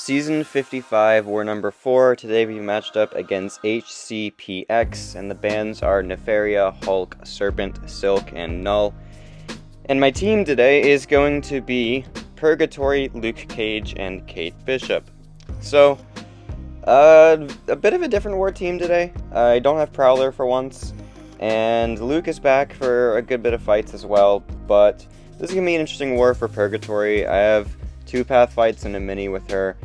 Season 55, War number 4. Today we matched up against HCPX, and the bands are Nefaria, Hulk, Serpent, Silk, and Null. And my team today is going to be Purgatory, Luke Cage, and Kate Bishop. So, a bit of a different war team today. I don't have Prowler for once, and Luke is back for a good bit of fights as well, but this is going to be an interesting war for Purgatory. I have 2 path fights and a mini with her.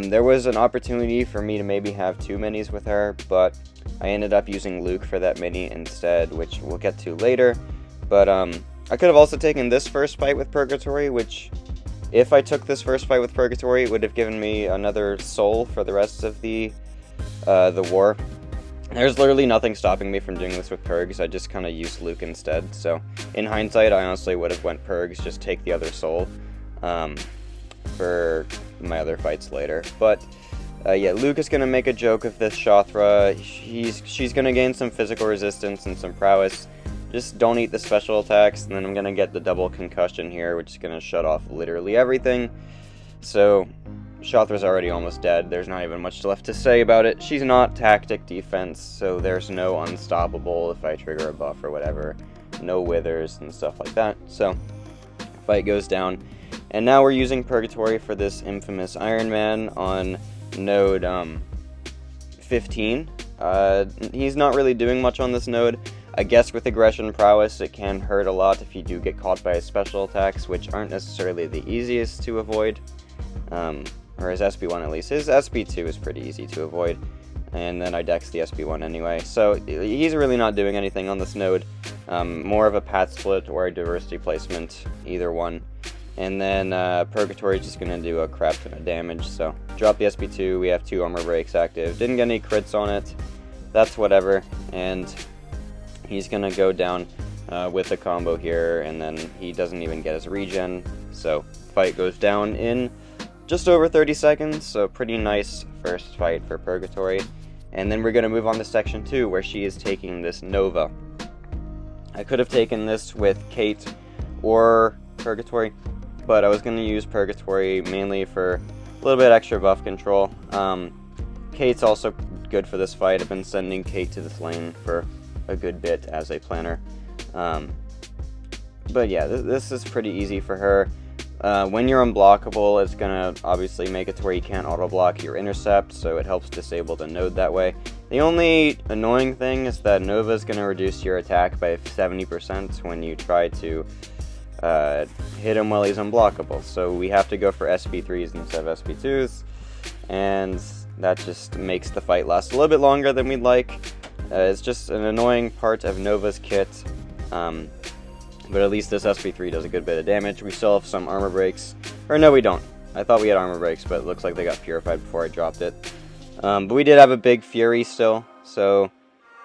There was an opportunity for me to maybe have 2 minis with her, but I ended up using Luke for that mini instead, which we'll get to later. But I could have also taken this first fight with Purgatory, which, if I took this first fight with Purgatory, it would have given me another soul for the rest of the war. There's literally nothing stopping me from doing this with Purgs. I just kind of used Luke instead. So in hindsight, I honestly would have went Purgs, just take the other soul for my other fights later. But yeah, Luke is going to make a joke of this Shathra. She's going to gain some physical resistance and some prowess. Just don't eat the special attacks, and then I'm going to get the double concussion here, which is going to shut off literally everything. So Shathra's already almost dead. There's not even much left to say about it. She's not tactic defense, so there's no unstoppable if I trigger a buff or whatever. No withers and stuff like that. So fight goes down. And now we're using Purgatory for this infamous Iron Man on node 15. He's not really doing much on this node. I guess with aggression prowess it can hurt a lot if you do get caught by his special attacks, which aren't necessarily the easiest to avoid. Or his SP1 at least. His SP2 is pretty easy to avoid. And then I dex the SP1 anyway. So he's really not doing anything on this node. More of a path split or a diversity placement, either one. And then Purgatory is just going to do a crap ton of damage, so drop the SP2, we have 2 armor breaks active, didn't get any crits on it, that's whatever, and he's going to go down with a combo here, and then he doesn't even get his regen, so fight goes down in just over 30 seconds, so pretty nice first fight for Purgatory. And then we're going to move on to section 2, where she is taking this Nova. I could have taken this with Kate or Purgatory, but I was going to use Purgatory mainly for a little bit extra buff control. Kate's also good for this fight. I've been sending Kate to this lane for a good bit as a planner. But yeah, this is pretty easy for her. When you're unblockable, it's going to obviously make it to where you can't auto-block your intercept, so it helps disable the node that way. The only annoying thing is that Nova is going to reduce your attack by 70% when you try to hit him while he's unblockable, so we have to go for SP3s instead of SP2s, and that just makes the fight last a little bit longer than we'd like. It's just an annoying part of Nova's kit, but at least this SP3 does a good bit of damage. We still have some armor breaks, or no we don't. I thought we had armor breaks, but it looks like they got purified before I dropped it. But we did have a big Fury still, so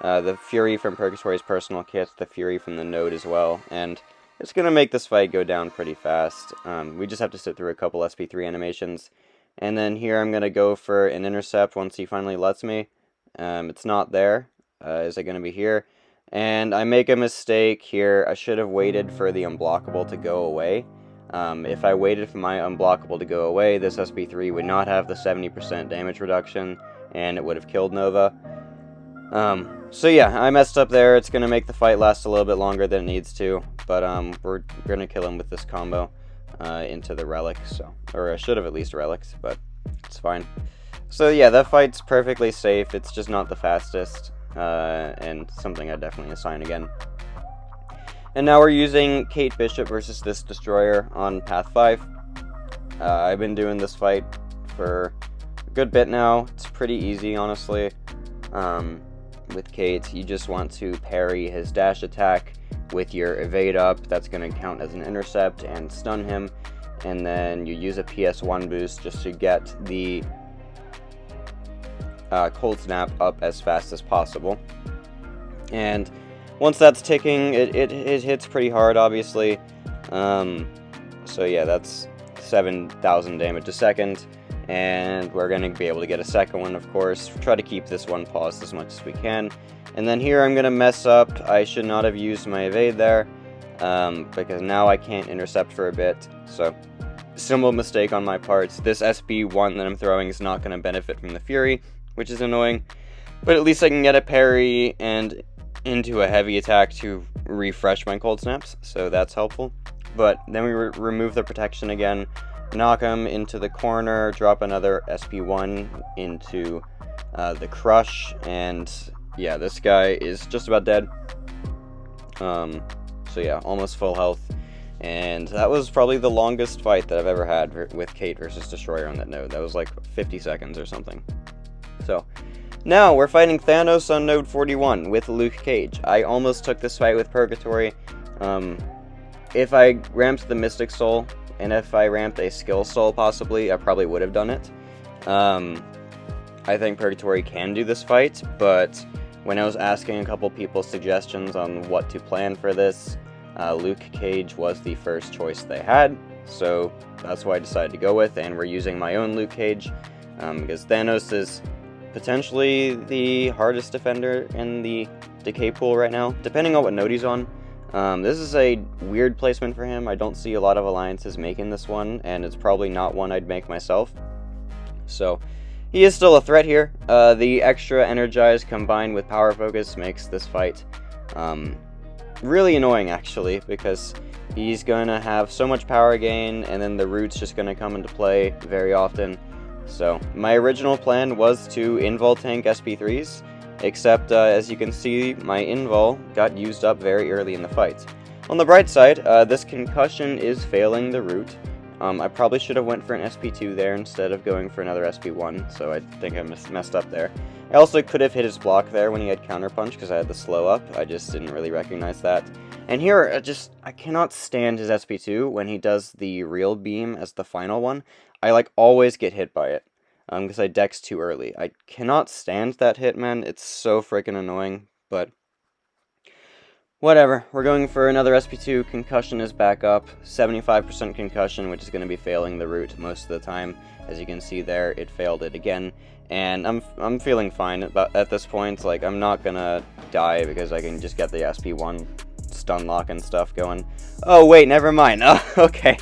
the Fury from Purgatory's personal kit, the Fury from the node as well, and it's going to make this fight go down pretty fast. We just have to sit through a couple SP3 animations. And then here I'm going to go for an intercept once he finally lets me. It's not there. Is it going to be here? And I make a mistake here. I should have waited for the unblockable to go away. If I waited for my unblockable to go away, this SP3 would not have the 70% damage reduction, and it would have killed Nova. So yeah, I messed up there. It's going to make the fight last a little bit longer than it needs to, but we're going to kill him with this combo into the relic, or I should have at least relics, but it's fine. So yeah, that fight's perfectly safe. It's just not the fastest, and something I definitely assign again. And now we're using Kate Bishop versus this Destroyer on Path 5. I've been doing this fight for a good bit now. It's pretty easy, honestly. With Kate, you just want to parry his dash attack with your evade up. That's going to count as an intercept and stun him. And then you use a PS1 boost just to get the cold snap up as fast as possible. And once that's ticking, it hits pretty hard, obviously. So yeah, that's 7,000 damage a second. And we're going to be able to get a second one, of course. Try to keep this one paused as much as we can. And then here I'm going to mess up. I should not have used my evade there, because now I can't intercept for a bit. So simple mistake on my part. This SB1 that I'm throwing is not going to benefit from the Fury, which is annoying. But at least I can get a parry and into a heavy attack to refresh my cold snaps, so that's helpful. But then we remove the protection again, knock him into the corner, drop another SP1 into the crush, and yeah, this guy is just about dead. So yeah, almost full health. And that was probably the longest fight that I've ever had with Kate versus Destroyer on that node. That was like 50 seconds or something. So now we're fighting Thanos on node 41 with Luke Cage. I almost took this fight with Purgatory. If I ramped the Mystic Soul, and if I ramped a Skill Soul possibly, I probably would have done it. I think Purgatory can do this fight, but when I was asking a couple people suggestions on what to plan for this, Luke Cage was the first choice they had, so that's what I decided to go with, and we're using my own Luke Cage, because Thanos is potentially the hardest defender in the decay pool right now, depending on what node he's on. This is a weird placement for him. I don't see a lot of alliances making this one, and it's probably not one I'd make myself. So he is still a threat here. The extra Energize combined with Power Focus makes this fight really annoying, actually, because he's going to have so much power gain, and then the root's just going to come into play very often. So my original plan was to invul tank SP3s, except as you can see, my invul got used up very early in the fight. On the bright side, this concussion is failing the root. I probably should have went for an SP2 there instead of going for another SP1, so I think I messed up there. I also could have hit his block there when he had counterpunch because I had the slow up. I just didn't really recognize that. And here, I cannot stand his SP2 when he does the real beam as the final one. I like always get hit by it because I dex too early. I cannot stand that hit, man. It's so freaking annoying, but whatever. We're going for another SP2. Concussion is back up. 75% concussion, which is going to be failing the root most of the time. As you can see there, it failed it again. And I'm feeling fine at this point. Like, I'm not going to die because I can just get the SP1 stun lock and stuff going. Oh, wait, never mind. Oh, okay.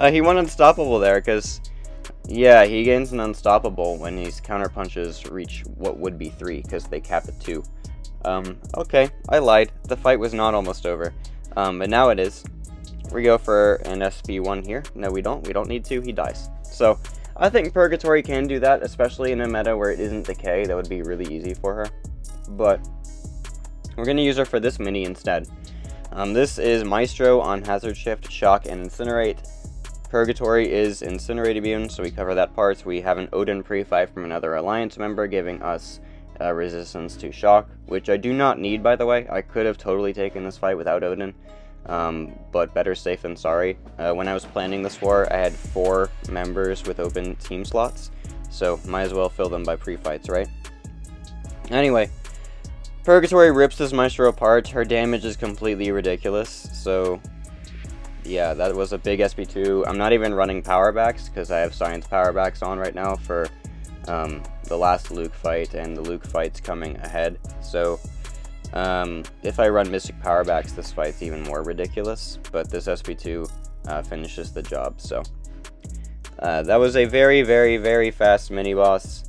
He went unstoppable there because, yeah, he gains an unstoppable when his counter punches reach what would be 3 because they cap at 2. Okay, I lied. The fight was not almost over. But now it is. We go for an SP1 here. No, we don't. We don't need to. He dies. So I think Purgatory can do that, especially in a meta where it isn't decay. That would be really easy for her. But we're going to use her for this mini instead. This is Maestro on Hazard Shift, Shock, and Incinerate. Purgatory is Incinerate immune, so we cover that part. We have an Odin pre-fight from another Alliance member giving us resistance to Shock, which I do not need, by the way. I could have totally taken this fight without Odin, but better safe than sorry. When I was planning this war, I had 4 members with open team slots, so might as well fill them by pre-fights, right? Anyway, Purgatory rips this Maestro apart. Her damage is completely ridiculous, so yeah, that was a big SP2. I'm not even running power backs because I have Science power backs on right now for the last Luke fight, and the Luke fight's coming ahead. So if I run Mystic power backs, this fight's even more ridiculous, but this SP2 finishes the job. So that was a very, very, very fast mini boss.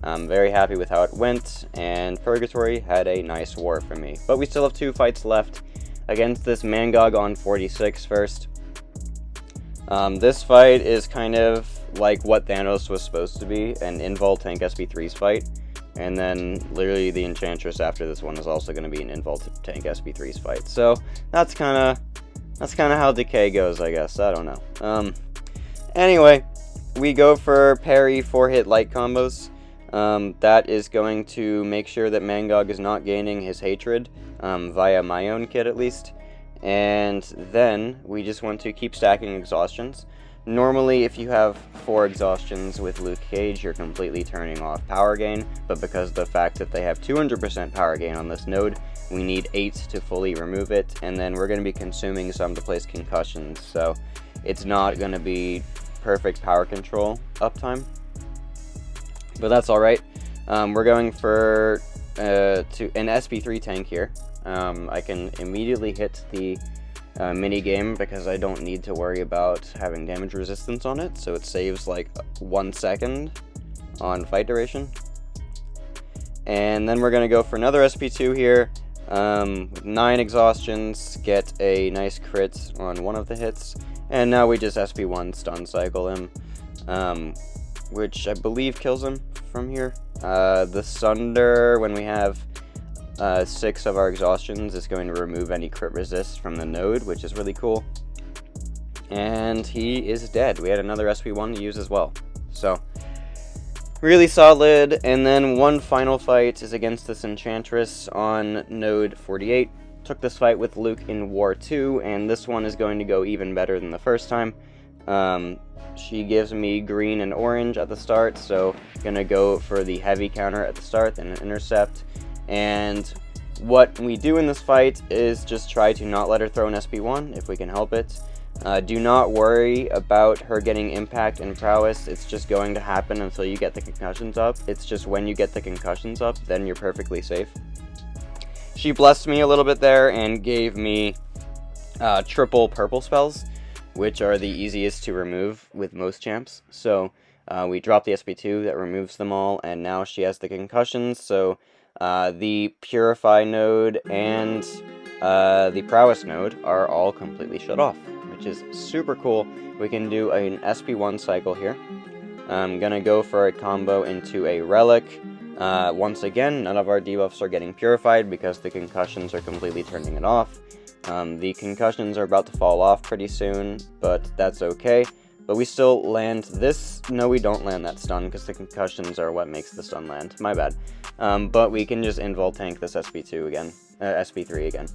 I'm very happy with how it went, and Purgatory had a nice war for me. But we still have 2 fights left against this Mangog on 46 first. This fight is kind of like what Thanos was supposed to be, an invul tank SP3's fight. And then literally the Enchantress after this one is also going to be an invul tank SP3's fight. So that's kind of how decay goes, I guess. I don't know. Anyway, we go for parry 4-hit light combos. That is going to make sure that Mangog is not gaining his hatred, via my own kit at least. And then we just want to keep stacking exhaustions. Normally, if you have 4 exhaustions with Luke Cage, you're completely turning off power gain, but because of the fact that they have 200% power gain on this node, we need 8 to fully remove it, and then we're going to be consuming some to place concussions, so it's not going to be perfect power control uptime. But that's alright. We're going for an SP3 tank here. I can immediately hit the mini game because I don't need to worry about having damage resistance on it, so it saves like 1 second on fight duration. And then we're going to go for another SP2 here, with 9 exhaustions, get a nice crit on one of the hits, and now we just SP1 stun cycle him, which I believe kills him from here. The Sunder, when we have 6 of our exhaustions, is going to remove any crit resist from the node, which is really cool. And he is dead. We had another SP1 to use as well. So, really solid. And then one final fight is against this Enchantress on node 48. Took this fight with Luke in War 2, and this one is going to go even better than the first time. She gives me green and orange at the start, so gonna go for the heavy counter at the start, then an intercept. And what we do in this fight is just try to not let her throw an SP1 if we can help it. Do not worry about her getting impact and prowess. It's just going to happen until you get the concussions up. It's just when you get the concussions up, then you're perfectly safe. She blessed me a little bit there and gave me triple purple spells, which are the easiest to remove with most champs. So we drop the SP2 that removes them all, and now she has the concussions, so the Purify node and the Prowess node are all completely shut off, which is super cool. We can do an SP1 cycle here. I'm gonna go for a combo into a Relic. Once again, none of our debuffs are getting purified because the concussions are completely turning it off. The concussions are about to fall off pretty soon, but that's okay. But we still land this. No, we don't land that stun because the concussions are what makes the stun land. My bad. But we can just invul tank this SP2 again, SP3 again.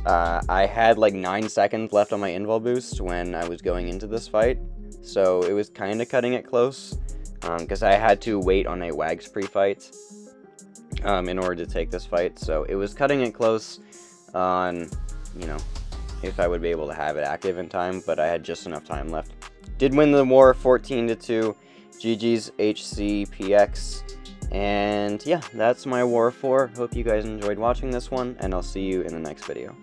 I had like 9 seconds left on my invul boost when I was going into this fight, so it was kind of cutting it close. Because I had to wait on a Wags pre-fight in order to take this fight, so it was cutting it close on, you know, if I would be able to have it active in time, but I had just enough time left. Did win the war 14-2, GG's HCPX, and yeah, that's my War 4. Hope you guys enjoyed watching this one, and I'll see you in the next video.